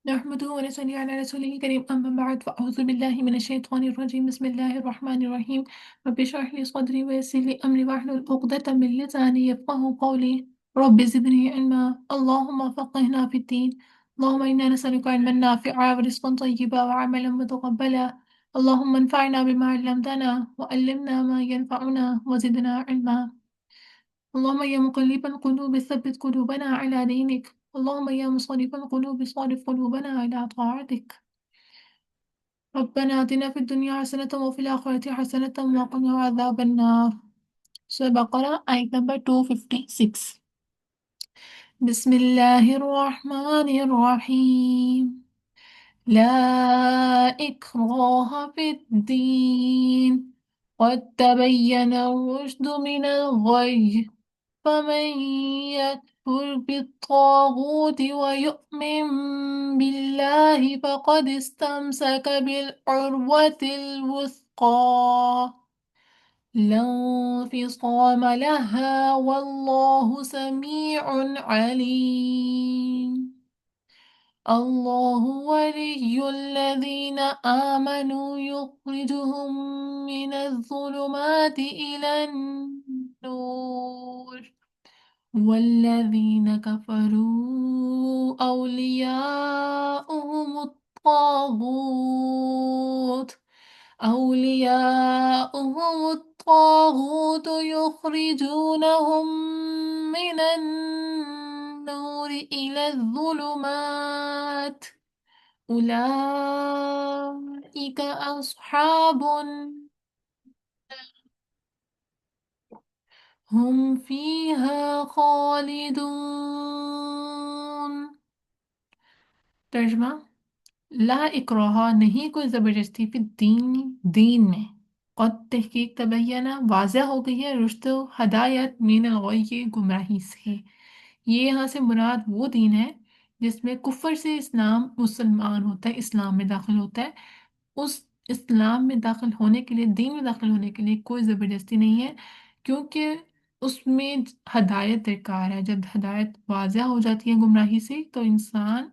نحمده ونصلي على رسوله الكريم أما بعد فأعوذ بالله من الشيطان الرجيم بسم الله الرحمن الرحيم رب اشرح لي صدري ويسر لي أمري واحلل عقدة من لساني يفقهوا قولي رب زدني علما اللهم فقهنا في الدين اللهم إنا نسألك علما نافعا ورزقا طيبا وعملا متقبلا اللهم انفعنا بما علمتنا وعلمنا ما ينفعنا وزدنا علما اللهم يا مقلب القلوب ثبت قلوبنا على دينك اللهم يا مصرف القلوب صرف قلوبنا على طاعتك ربنا آتنا في الدنيا حسنة وفي الآخرة حسنة وقنا عذاب النار سورة بقرة آية نمبر 256 بسم الله الرحمن الرحيم لا إكراه في الدين قد تبين الرشد من الغي فمن يكفر بالطاغوت ويؤمن بالله فقد استمسك بالعروة الوثقى لا انفصام لها والله سميع عليم الله ولي الذين آمنوا يخرجهم من الظلمات إلى النور والذين كفروا أولياؤهم الطاغوت يخرجونهم من النور إلى الظلمات أولئك أصحاب هم فيها خالدون ترجمہ لا اکراہ نہیں کوئی زبردستی فی الدین دین میں قد تحقیق تبینہ واضح ہو گئی ہے رشد و ہدایت من الغی گمراہی سے یہ یہاں سے مراد وہ دین ہے جس میں کفر سے اسلام مسلمان ہوتا ہے اسلام میں داخل ہوتا ہے اس اسلام میں داخل ہونے کے لیے دین میں داخل ہونے کے لیے کوئی زبردستی نہیں ہے کیونکہ اس میں ہدایت درکار ہے جب ہدایت واضح ہو جاتی ہے گمراہی سے تو انسان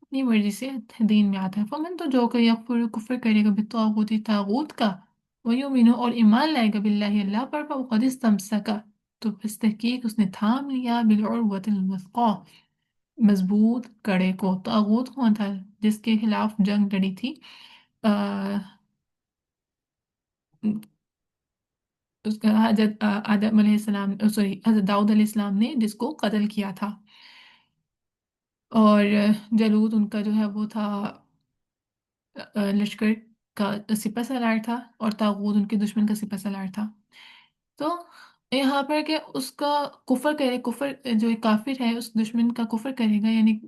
اپنی مرضی سے دین میں آتا ہے فمن تو جو کہ یکفر کفر کرے گا بالطاغوت طاغوت کا ویؤمن اور ایمان لائے گا باللہ اللہ پر فقد استمسک تو بس تحقیق اس نے تھام لیا بالعروۃ الوثقی مضبوط کڑے کو طاغوت کون تھا جس کے خلاف جنگ لڑی تھی اس کا حضرت آدم علیہ السلام سوری حضرت داؤد علیہ السلام نے جس کو قتل کیا تھا اور جلود ان کا جو ہے وہ تھا لشکر کا سپہ سالار تھا اور طاغوت ان کے دشمن کا سپہ سالار تھا تو یہاں پر کہ اس کا کفر کرے کفر جو ایک کافر ہے اس دشمن کا کفر کرے گا یعنی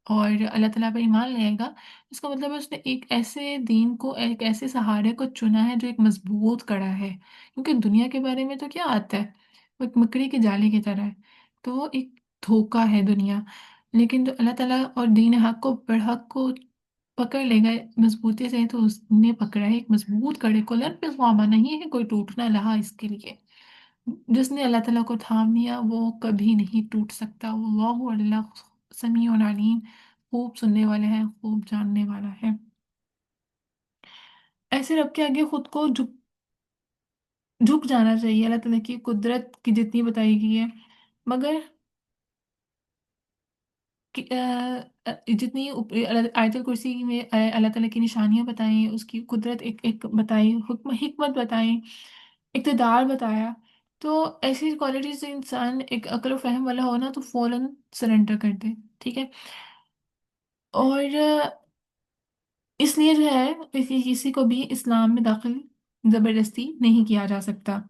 اور اللہ تعالیٰ پر ایمان لائے گا اس کا مطلب ہے اس نے ایک ایسے دین کو ایک ایسے سہارے کو چنا ہے جو ایک مضبوط کڑا ہے کیونکہ دنیا کے بارے میں تو کیا آتا ہے وہ ایک مکڑی کے جالے کی طرح ہے تو وہ ایک دھوکہ ہے دنیا لیکن جو اللہ تعالیٰ اور دین حق کو برحق کو پکڑ لے گا مضبوطی سے تو اس نے پکڑا ہے ایک مضبوط کڑے کو لن پہ سواما نہیں ہے کوئی ٹوٹنا لہا اس کے لیے جس نے اللہ تعالیٰ کو تھام لیا وہ کبھی نہیں ٹوٹ سکتا واللہ اللہ سمیع علیم خوب سننے والا ہے خوب جاننے والا ہے ایسے رب کے آگے خود کو جھک جانا چاہیے اللہ تعالیٰ کی قدرت کی جتنی بتائی گئی ہے مگر جتنی آیت الکرسی میں اللہ تعالیٰ کی نشانیاں بتائیں اس کی قدرت ایک ایک بتائی حکمت بتائیں اقتدار بتایا تو ایسی کوالٹیز سے انسان ایک عقل و فہم والا ہونا تو فوراً سرنڈر کر دے ٹھیک ہے اور اس لیے جو ہے کسی کو بھی اسلام میں داخل زبردستی نہیں کیا جا سکتا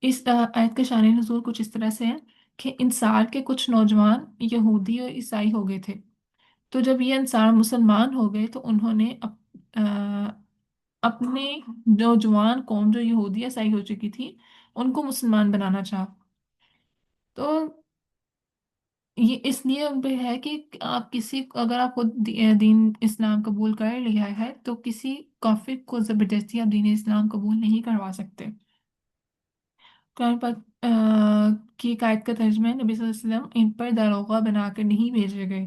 اس آیت کا شان نزول کچھ اس طرح سے ہے کہ انصار کے کچھ نوجوان یہودی اور عیسائی ہو گئے تھے تو جب یہ انصار مسلمان ہو گئے تو انہوں نے اپنے نوجوان قوم جو یہودی عیسائی ہو چکی تھی ان کو مسلمان بنانا چاہا تو یہ اس لیے ان پہ ہے کہ آپ کسی اگر آپ خود دین اسلام قبول کر لیا ہے تو کسی کافر کو زبردستی آپ دین اسلام قبول نہیں کروا سکتے قرآن پاک کی ایک آیت کا ترجمہ ہے نبی صلی اللہ علیہ وسلم ان پر داروغہ بنا کر نہیں بھیجے گئے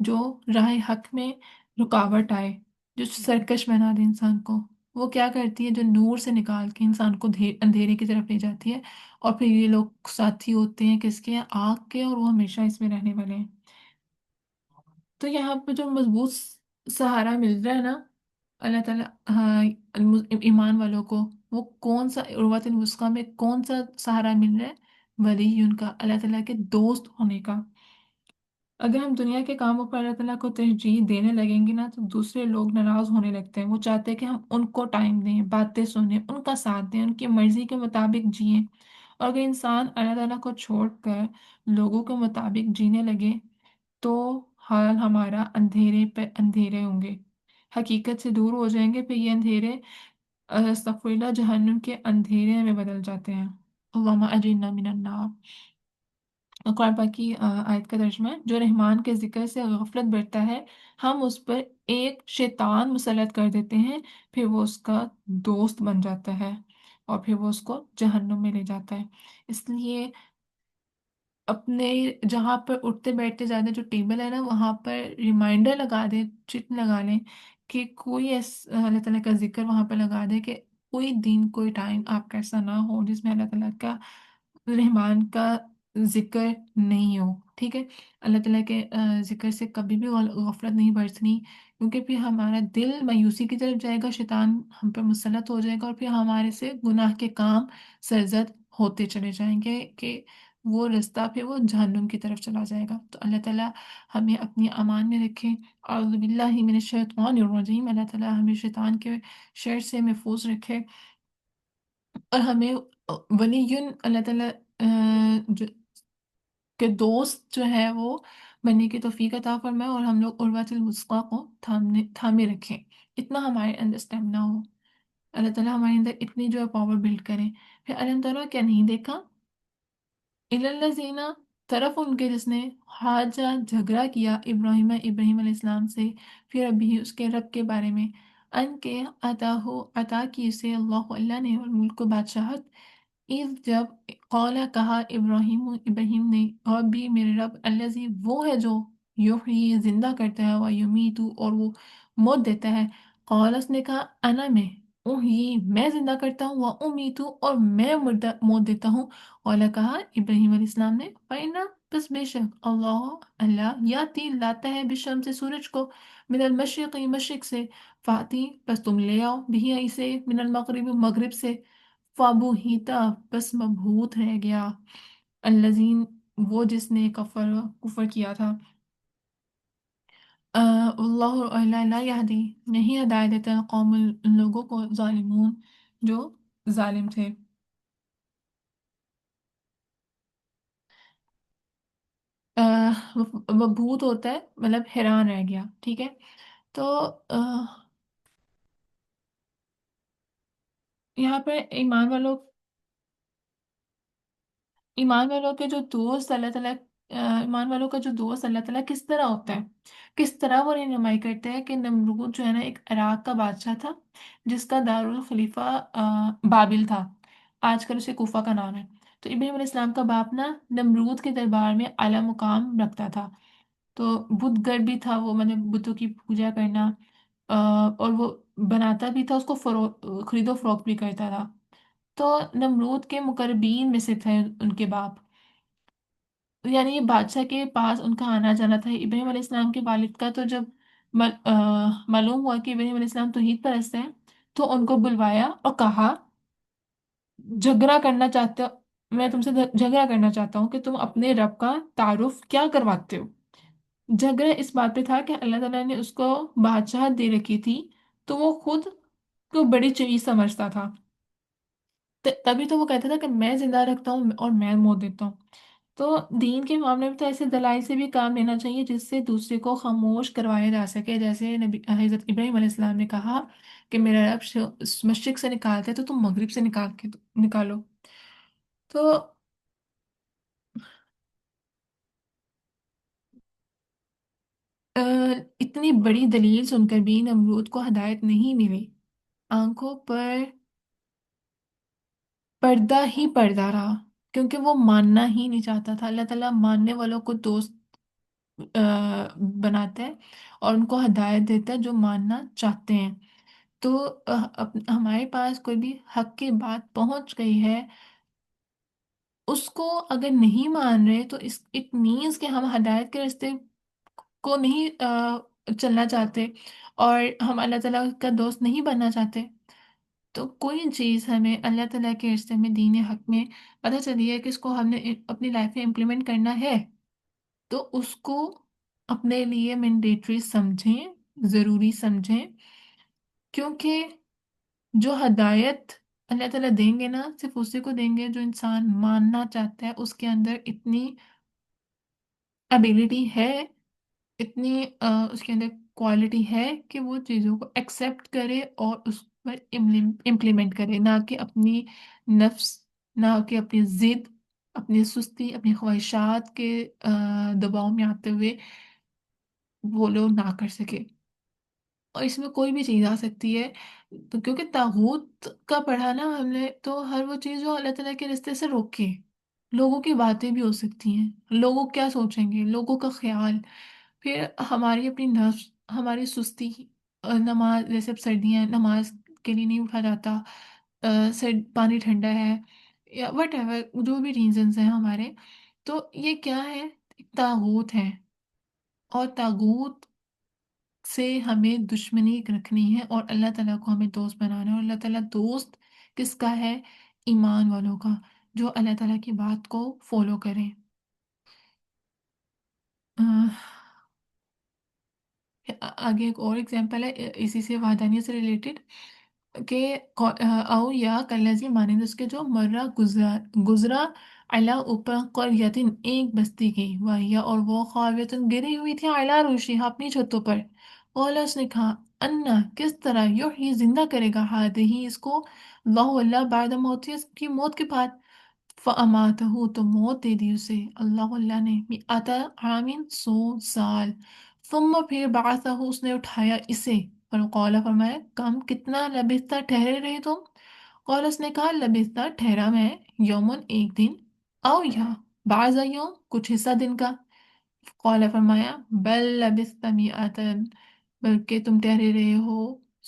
جو راہ حق میں رکاوٹ آئے، جو سرکش بنا دے انسان کو، وہ کیا کرتی ہے؟ جو نور سے نکال کے انسان کو اندھیرے کی طرف لے جاتی ہے، اور پھر یہ لوگ ساتھی ہوتے ہیں کس کے؟ آگ کے، اور وہ ہمیشہ اس میں رہنے والے ہیں۔ تو یہاں پہ جو مضبوط سہارا مل رہا ہے نا اللہ تعالیٰ، ہاں، ایمان والوں کو، وہ کون سا عروۃ الوثقی میں کون سا سہارا مل رہا ہے؟ ولی ان کا، اللہ تعالیٰ کے دوست ہونے کا۔ اگر ہم دنیا کے کاموں پر اللہ تعالیٰ کو ترجیح دینے لگیں گے نا، تو دوسرے لوگ ناراض ہونے لگتے ہیں، وہ چاہتے ہیں کہ ہم ان کو ٹائم دیں، باتیں سنیں، ان کا ساتھ دیں، ان کی مرضی کے مطابق جئیں۔ اور اگر انسان اللہ تعالیٰ کو چھوڑ کر لوگوں کے مطابق جینے لگے، تو حال ہمارا اندھیرے پہ اندھیرے ہوں گے، حقیقت سے دور ہو جائیں گے، پھر یہ اندھیرے استغفر اللہ جہنم کے اندھیرے میں بدل جاتے ہیں۔ اللہم اجرنا من النار۔ قرآن پاک کی آیت کا ترجمہ ہے، جو رحمان کے ذکر سے غفلت برتا ہے، ہم اس پر ایک شیطان مسلط کر دیتے ہیں، پھر وہ اس کا دوست بن جاتا ہے، اور پھر وہ اس کو جہنم میں لے جاتا ہے۔ اس لیے اپنے جہاں پر اٹھتے بیٹھتے زیادہ جو ٹیبل ہے نا، وہاں پر ریمائنڈر لگا دیں، چٹ لگا لیں کہ کوئی اللہ تعالیٰ کا ذکر وہاں پہ لگا دیں، کہ کوئی دن کوئی ٹائم آپ کا ایسا نہ ہو جس میں اللہ تعالیٰ کا، رحمان کا ذکر نہیں ہو، ٹھیک ہے؟ اللہ تعالیٰ کے ذکر سے کبھی بھی غفلت نہیں برتنی، کیونکہ پھر ہمارا دل مایوسی کی طرف جائے گا، شیطان ہم پہ مسلط ہو جائے گا، اور پھر ہمارے سے گناہ کے کام سرزد ہوتے چلے جائیں گے، کہ وہ رستہ پھر وہ جہنم کی طرف چلا جائے گا۔ تو اللہ تعالیٰ ہمیں اپنی امان میں رکھے۔ اعوذ باللہ من الشیطان الرجیم، اللہ تعالیٰ ہمیں شیطان کے شر سے محفوظ رکھے، اور ہمیں ولی اللہ تعالیٰ کے دوست جو ہے وہ بننے کی توفیق عطا فرمائے، اور ہم لوگ عروۃ الوثقی کو تھامے رکھیں، اتنا ہمارے اندر اسٹیمنا ہو، اللہ تعالیٰ ہمارے اندر اتنی جو ہے پاور بلڈ کریں۔ پھر اللہ تعالیٰ کیا نہیں دیکھا؟ الذین، طرف ان کے جس نے حاجہ جھگڑا کیا ابراہیم علیہ السلام سے، پھر ابھی اس کے رب کے بارے میں، ان کے عطا کی اسے اللہ نے، اور ملک کو بادشاہت، اذ جب، قال کہا ابراہیم نے، اور بھی میرے رب، الذی وہ ہے جو یحیی زندہ کرتا ہے، و یمیت اور وہ موت دیتا ہے، قال اس نے کہا انا میں زندہ کرتا ہوں، و امیت اور میں موت دیتا ہوں، قال کہا ابراہیم علیہ السلام نے، فَإِنَّ بس بے شک اللہ یاتی لاتا ہے بشم سے سورج کو، من المشرق مشرق سے، فاتی بس تم لے آؤ بھی اسے من المغرب مغرب سے، فَبُہِتَ بس مبہوت رہ گیا الذین وہ جس نے کفر کیا تھا، اللہ لا یہدی نہیں ہدایت دیتا قوم ان لوگوں کو، ظالمون جو ظالم تھے۔ مبہوت ہوتا ہے مطلب حیران رہ گیا، ٹھیک ہے؟ تو یہاں پہ ایمان والوں کے جو دوست اللہ تعالیٰ ایمان والوں کا جو دوست اللہ تعالیٰ کس طرح ہوتا ہے، کس طرح وہ رہنمائی کرتا ہے؟ کہ نمرود جو ہے نا، ایک عراق کا بادشاہ تھا، جس کا دارالخلیفہ بابل تھا، آج کل اسے کوفہ کا نام ہے۔ تو ابراہیم علیہ السلام کا باپ نا نمرود کے دربار میں اعلیٰ مقام رکھتا تھا، تو بدھ گرد بھی تھا وہ، مطلب بتوں کی پوجا کرنا، اور وہ بناتا بھی تھا، اس کو خرید و فروخت بھی کرتا تھا۔ تو نمرود کے مقربین میں سے تھے ان کے باپ، یعنی یہ بادشاہ کے پاس ان کا آنا جانا تھا۔ ابراہیم علیہ السلام کے والد کا تو جب معلوم ہوا کہ ابراہیم علیہ السلام توحید پرست ہیں، تو ان کو بلوایا اور کہا، جھگڑا کرنا چاہتے ہو، میں تم سے جھگڑا کرنا چاہتا ہوں کہ تم اپنے رب کا تعارف کیا کرواتے ہو۔ جھگڑا اس بات پہ تھا کہ اللہ تعالیٰ نے اس کو بادشاہت دے رکھی تھی، تو وہ خود کو بڑی چیز سمجھتا تھا، تبھی تو وہ کہتا تھا کہ میں زندہ رکھتا ہوں اور میں موت دیتا ہوں۔ تو دین کے معاملے میں تو ایسے دلائل سے بھی کام لینا چاہیے جس سے دوسرے کو خاموش کروایا جا سکے، جیسے نبی حضرت ابراہیم علیہ السلام نے کہا کہ میرا رب مشرق سے نکالتے تو تم مغرب سے نکالو۔ تو اتنی بڑی دلیل سن کر بھی نمرود کو ہدایت نہیں ملی، آنکھوں پر پردہ ہی پردہ رہا، کیونکہ وہ ماننا ہی نہیں چاہتا تھا۔ اللہ تعالیٰ ماننے والوں کو دوست بناتا ہے اور ان کو ہدایت دیتا ہے جو ماننا چاہتے ہیں۔ تو ہمارے پاس کوئی بھی حق کی بات پہنچ گئی ہے، اس کو اگر نہیں مان رہے تو اس اٹ مینس کہ ہم ہدایت کے راستے کو نہیں چلنا چاہتے، اور ہم اللہ تعالیٰ کا دوست نہیں بننا چاہتے۔ تو کوئی چیز ہمیں اللہ تعالیٰ کے راستے میں، دین حق میں پتہ چلی ہے کہ اس کو ہم نے اپنی لائف میں امپلیمنٹ کرنا ہے، تو اس کو اپنے لیے مینڈیٹری سمجھیں، ضروری سمجھیں، کیونکہ جو ہدایت اللہ تعالیٰ دیں گے نا، صرف اسی کو دیں گے جو انسان ماننا چاہتا ہے، اس کے اندر اتنی ابیلٹی ہے، اتنی اس کے اندر کوالٹی ہے کہ وہ چیزوں کو ایکسیپٹ کرے اور اس پر امپلیمنٹ کرے، نہ کہ اپنی نفس، نہ کہ اپنی ضد، اپنی سستی، اپنی خواہشات کے دباؤ میں آتے ہوئے وہ لوگ نہ کر سکے۔ اور اس میں کوئی بھی چیز آ سکتی ہے، تو کیونکہ طاغوت کا پڑھا نا ہم نے، تو ہر وہ چیز جو اللہ تعالیٰ کے راستے سے روکے، لوگوں کی باتیں بھی ہو سکتی ہیں، لوگوں کیا سوچیں گے، لوگوں کا خیال، پھر ہماری اپنی نفس، ہماری سستی، نماز جیسے اب سردیاں ہیں، نماز کے لیے نہیں اٹھا جاتا، پانی ٹھنڈا ہے، یا وٹ ایور جو بھی ریزنز ہیں ہمارے، تو یہ کیا ہے؟ طاغوت ہے، اور طاغوت سے ہمیں دشمنی رکھنی ہے، اور اللہ تعالیٰ کو ہمیں دوست بنانا ہے، اور اللہ تعالیٰ دوست کس کا ہے؟ ایمان والوں کا، جو اللہ تعالیٰ کی بات کو فالو کریں۔ آگے ایک اور اگزامپل ہے اسی سے، وحدانیت سے ریلیٹڈ، کہ او یا کلذی مانند اس کے جو مرہ گزرا علا اوپر قریتن ایک بستی کی، وہیا اور وہ خاویتن گری ہوئی تھی، علا روشیہا اپنی چھتوں پر، قولا اس نے کہا، انا کس طرح یحیی زندہ کرے گا، ہی اس کو، اللہ اللہ بعد موتی اس کی موت کے بعد، فَأَمَاتَهُ تو موت دے دی اسے اللہ نے، مئات عامٍ 100 سال، ثم پھر بعثہ اس نے اٹھایا اسے، فقال فرمایا، کم کتنا، لبثت ٹھہرے رہے تم، قال اس نے کہا، لبثت ٹھہرا میں، یومن ایک دن، او یا بعض یوم کچھ حصہ دن کا، قال فرمایا، بل لبثت مئتا بلکہ تم ٹھہرے رہے ہو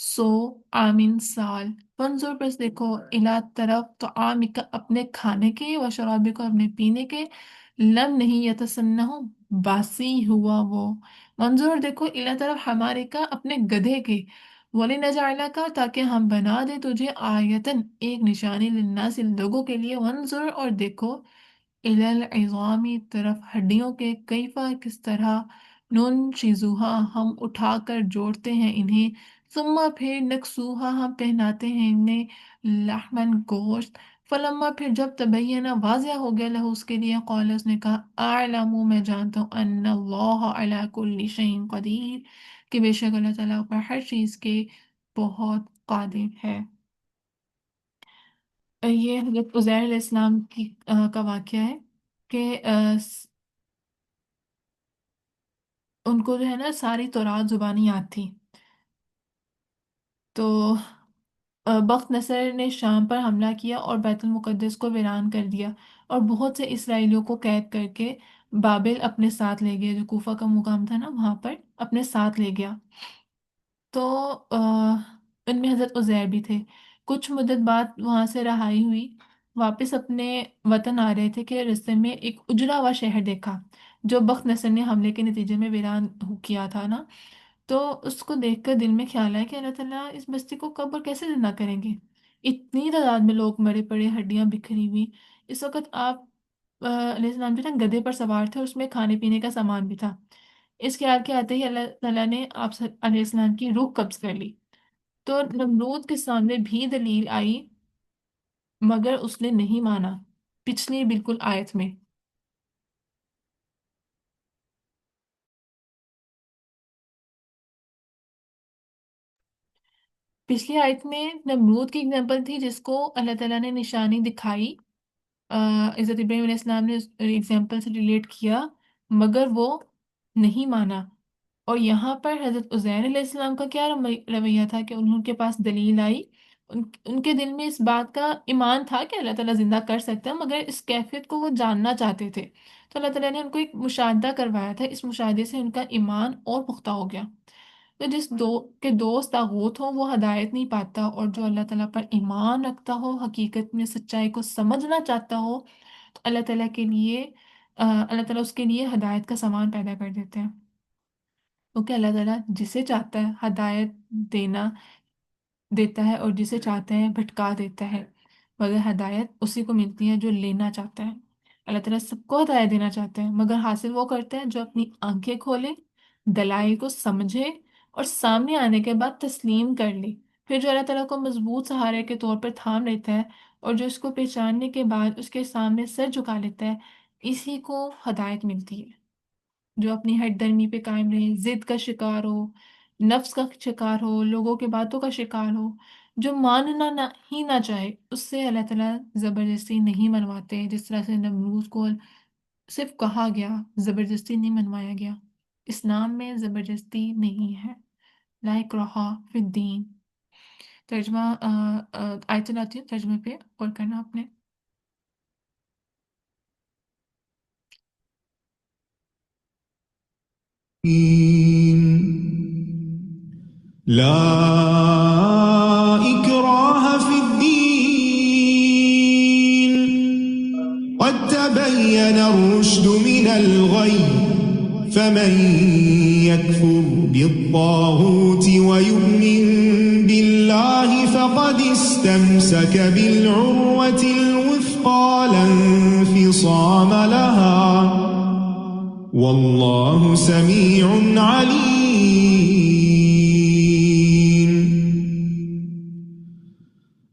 100 سال، فانظر بس دیکھو، الا طرف تو عام کا اپنے کھانے کے، و شرابی کو اپنے پینے کے، لم نہیں یتسنہ باسی ہوا وہ، منظور دیکھو، الا طرف ہمارے کا اپنے گدھے کے، ولی نجعلہ کا تاکہ ہم بنا دے تجھے آیتن ایک نشانی، للناس لوگوں کے لیے، وانظر اور دیکھو، الی العظامی طرف ہڈیوں کے، کیفا کس طرح، ننشزوہا ہم اٹھا کر جوڑتے ہیں انہیں، ثم پھر نکسوہا ہم پہناتے ہیں انہیں، لحمن گوشت، فلما پھر جب تبینہ واضح ہو گیا لہو اس کے لیے، قال اس نے کہا، اعلم میں جانتا ہوں، ان اللہ علی کل شیء قدیر کہ بے شک اللہ تعالیٰ پر ہر چیز کے بہت قادر ہے۔ یہ حضرت عزیر علیہ السلام کا واقعہ ہے کہ ان کو جو ہے نا ساری تورات زبانی یاد تھی، تو بخت نصر نے شام پر حملہ کیا اور بیت المقدس کو ویران کر دیا، اور بہت سے اسرائیلیوں کو قید کر کے بابل اپنے ساتھ لے گیا، جو کوفہ کا مقام تھا نا وہاں پر اپنے ساتھ لے گیا۔ تو ان میں حضرت عزیر بھی تھے۔ کچھ مدت بعد وہاں سے رہائی ہوئی، واپس اپنے وطن آ رہے تھے کہ رستے میں ایک اجڑا ہوا شہر دیکھا جو بخت نصر نے حملے کے نتیجے میں ویران کیا تھا نا، تو اس کو دیکھ کر دل میں خیال ہے کہ اللہ تعالیٰ اس بستی کو کب اور کیسے زندہ کریں گے، اتنی تعداد میں لوگ مرے پڑے، ہڈیاں بکھری ہوئی۔ اس وقت آپ علیہ السلام جو نا گدھے پر سوار تھے، اس میں کھانے پینے کا سامان بھی تھا۔ اس خیال کے آتے ہی اللہ تعالیٰ نے آپ علیہ السلام کی روح قبض کر لی، تو نمرود کے سامنے بھی دلیل آئی، مگر اس نے نہیں مانا، پچھلی بالکل آیت میں۔ پچھلی آیت میں نمرود کی اگزامپل تھی جس کو اللہ تعالیٰ نے نشانی دکھائی، حضرت ابراہیم علیہ السلام نے اس ایگزامپل سے ریلیٹ کیا، مگر وہ نہیں مانا۔ اور یہاں پر حضرت عزیر علیہ السلام کا کیا رویہ تھا کہ انہوں کے پاس دلیل آئی، ان کے دل میں اس بات کا ایمان تھا کہ اللہ تعالیٰ زندہ کر سکتا ہے، مگر اس کیفیت کو وہ جاننا چاہتے تھے، تو اللہ تعالیٰ نے ان کو ایک مشاہدہ کروایا تھا، اس مشاہدے سے ان کا ایمان اور پختہ ہو گیا۔ تو جس کے دوست طاغوت ہو وہ ہدایت نہیں پاتا، اور جو اللہ تعالیٰ پر ایمان رکھتا ہو، حقیقت میں سچائی کو سمجھنا چاہتا ہو، تو اللہ تعالیٰ کے لیے اللہ تعالیٰ اس کے لیے ہدایت کا سامان پیدا کر دیتے ہیں، کیونکہ اللہ تعالیٰ جسے چاہتا ہے ہدایت دینا دیتا ہے، اور جسے چاہتا ہے بھٹکا دیتا ہے، مگر ہدایت اسی کو ملتی ہے جو لینا چاہتا ہے۔ اللہ تعالیٰ سب کو ہدایت دینا چاہتے ہیں، مگر حاصل وہ کرتے ہیں جو اپنی آنکھیں کھولے، دلائل کو سمجھے، اور سامنے آنے کے بعد تسلیم کر لے، پھر جو اللہ تعالیٰ کو مضبوط سہارے کے طور پر تھام لیتا ہے، اور جو اس کو پہچاننے کے بعد اس کے سامنے سر جھکا لیتا ہے، اسی کو ہدایت ملتی ہے۔ جو اپنی ہٹ درمی پہ قائم رہے، ضد کا شکار ہو، نفس کا شکار ہو، لوگوں کے باتوں کا شکار ہو، جو ماننا ہی نہ چاہے، اس سے اللہ تعالیٰ زبردستی نہیں منواتے، جس طرح سے نمرود کو صرف کہا گیا، زبردستی نہیں منوایا گیا۔ اسلام میں زبردستی نہیں ہے، لا اکراہ فی الدین۔ ترجمہ آیت چلاتی ہوں، ترجمے پہ غور کرنا آپ نے۔ لا إكراه في الدين قد تبين الرشد من الغي فمن يكفر بالطاغوت ويؤمن بالله فقد استمسك بالعروة الوثقى لا انفصام لها والله سميع عليم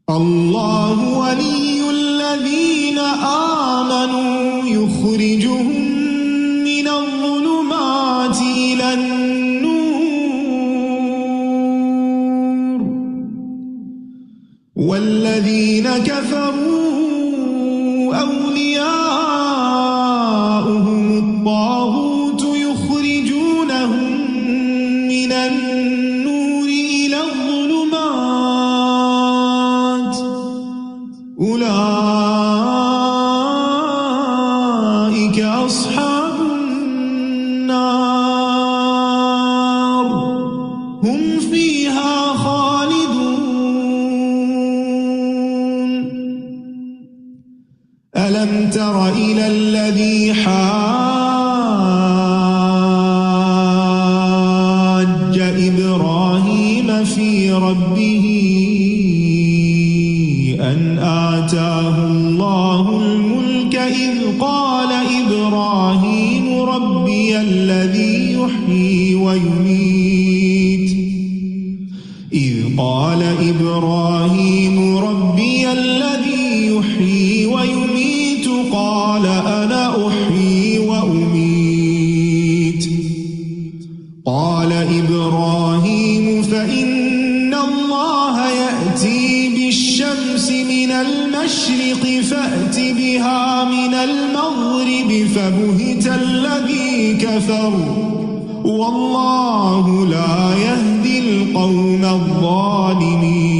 الله ولي الذين آمنوا يخرجهم من الظلمات إلى النور والذين كفروا أولياؤهم الطاغوت يخرجونهم من النور إلى الظلمات أولئك أصحاب النار هم فيها خالدون ألم تر إلى الذي حاج إبراهيم في ربه أن آتاه الله الملك إذ قال إبراهيم ربي الذي يحيي ويميت إذ قال إبراهيم ربي الذي يحيي ويميت قال أنا أحيي وأميت قال إبراهيم فإن الله يأتي بالشمس من المشرق فأت بها من المغرب فبهت الذي كفر والله لا يهدي القوم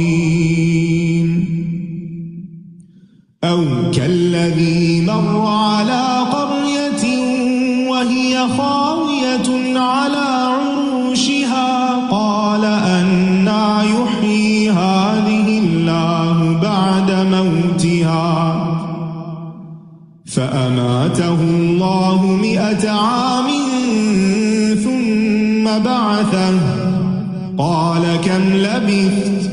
الظالمين أو كالذي مر على قرية وهي خاوية على عروشها قال أنى يحيي هذه الله بعد موتها فأماته الله 100 عام ثم بعثه قال كم لبثت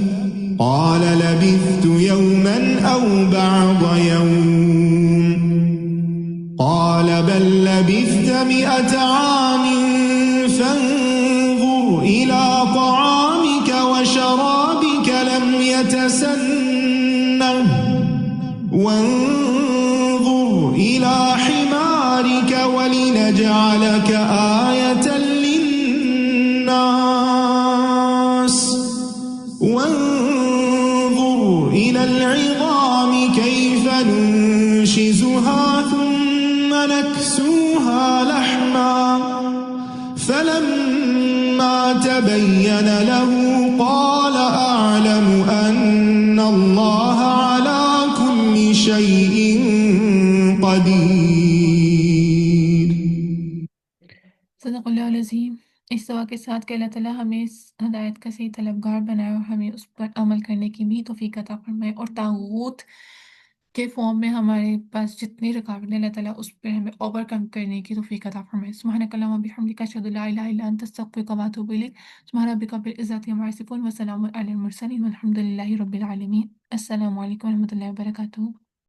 قال لبثت يوما أو بعض يوم قال بل لبثت 100 عام فانظر إلى طعامك وشرابك لم يتسنه وانظر إلى حمارك ولنجعلك آية للناس وانظر إلى العظام كيف ننشزها ثم نكسوها لحما فلما تبين له قال أعلم أن الله على كل شيء قدير العظیم۔ اس دعا کے ساتھ کہ اللہ تعالیٰ ہمیں اس ہدایت کا صحیح طلبگار بنائے اور ہمیں اس پر عمل کرنے کی بھی توفیق عطا فرمائے، اور طاغوت کے فارم میں ہمارے پاس جتنی رکاوٹیں اللہ تعالیٰ اس پہ ہمیں اوور کم کرنے کی توفیق عطا فرمائے۔ سبحانک اللہم و بحمدک، اشہد ان لا الہ الا انت، استغفرک و اتوب الیک۔ سبحان ربک رب العزۃ عما یصفون وسلام علی المرسلین والحمد للہ رب العالمین۔ السلام علیکم و رحمۃ اللہ وبرکاتہ۔